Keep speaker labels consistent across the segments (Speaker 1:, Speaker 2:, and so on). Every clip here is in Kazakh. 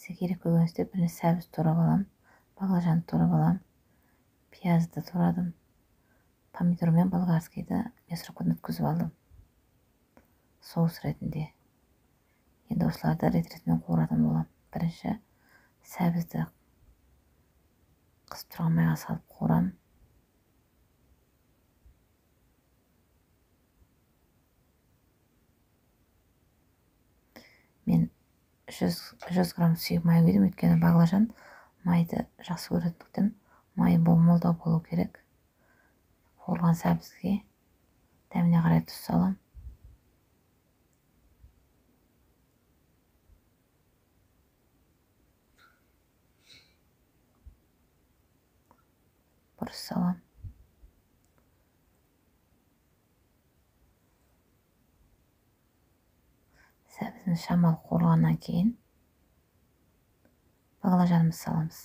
Speaker 1: Сізге керек көкөністер бірінші сәбіз турап алам, баклажанды турап алам, пиязды турадым, помидор мен болгарскийді мясорубкадан өткізіп алдым соус ретінде. Енді осыларды рет-ретімен қуыратын болам. Бірінші сәбізді қысып тұрған майға салып қуырам. Мен 100 грамм сұйық май құйдым, өйткені баклажан майды жақсы көретіндіктен майы молдау болу керек. Қуырылған сәбізге дәміне қарай тұз салам. Бұрыс салам. Сәбізін шамалы қуырғаннан кейін баклажанымызды саламыз.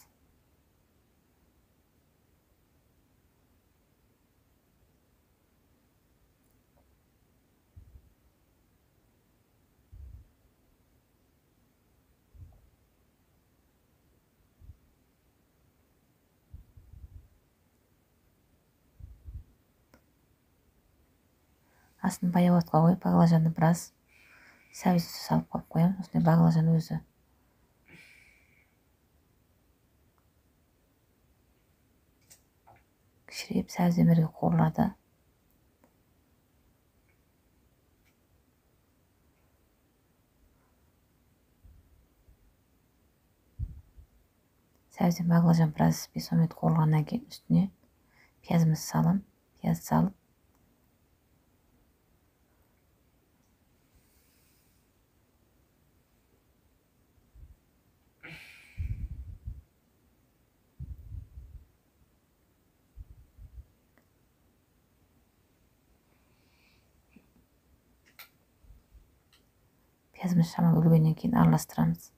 Speaker 1: Астын баяу отқа қойып, баклажанды біраз сәбізді салып қойып қоям. Осындай баклажан өзі кішірейіп, сәбізбен бірге қуырылады. Сәбізден баклажан біраз 5-10 минут қуырылғаннан кейін үстіне пиязымызды салам. Пиязды салып, пиязымыз шамалы өлгеннен кейін араластырамыз.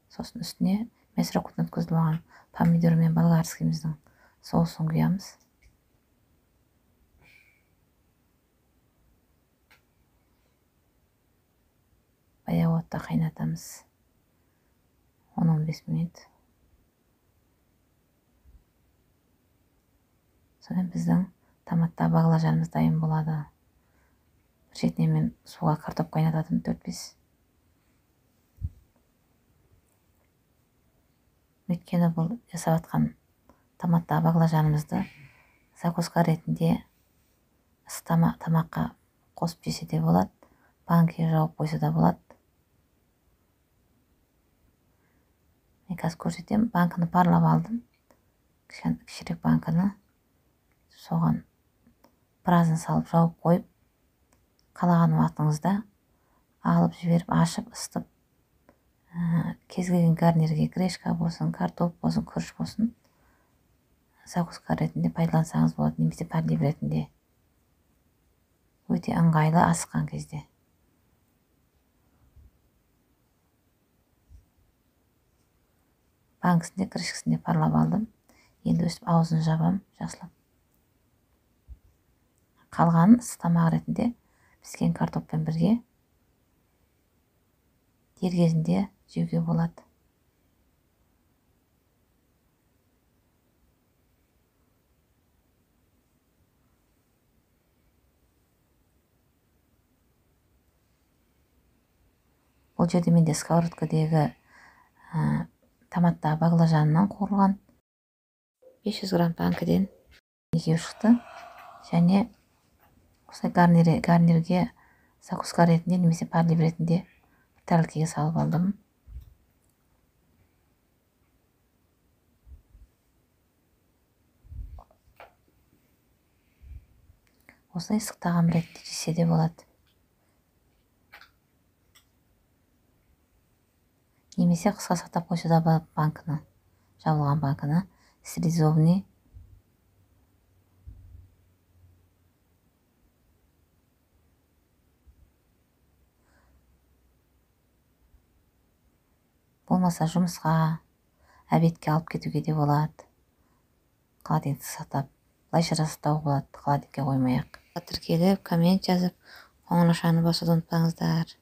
Speaker 1: Сосын үстіне мясорубкадан өткізіліп алған помидор мен болгарскийіміздің соусын құямыз. Баяу отта қайнатамыз 10-15 минут. Сонымен біздің томатта баклажанымыз дайын болады. Бір шетінен мен суға картоп қайнататым 4-5. Өйткені бұл жасап атқан томатта баклажанымызды закуска ретінде тамаққа қосып жесе де болады, банкіге жауып қойса да болады. Мен қазір көрсетем, банкіні парлап алдым. Кішірек банкіні соған біразын салып жауып қойып, қалаған уақытыңызда алып жіберіп, ашып, ыстып, кез келген гарнирге гречка болсын, картоп болсын, күріш болсын, закуска ретінде пайдалансаңыз болады, немесе подлив ретінде. Өте ыңғайлы асыққан кезде. Банкісінде, крышкасында парлап алдым. Енді өстіп аузын жабам, жақсылап. Қалғанын тамақ ретінде піскен картоппен бірге дер кезінде жеуге болады. Бұл жерде менде сковородкадегі томатта баклажанынан қуырылған 500 грамм банкіден екеу шықты. Және осылай гарнирге закуска ретінде немесе подлив ретінде тәрелкеге салып алдым. Осылай ыстық тағам ретінде жесе де болады. Немесе қысқа сақтап қойса да болады банкіні, жабылған банкіні. Стерилизованный. Болмаса жұмысқа, обедке алып кетуге де болады. холодильникті сақтап былайша да сақтауға болады, холодильникке қоймай ақ. Тіркеліп коммент жазып қоңыраушаны басуды ұмытпаңыздар.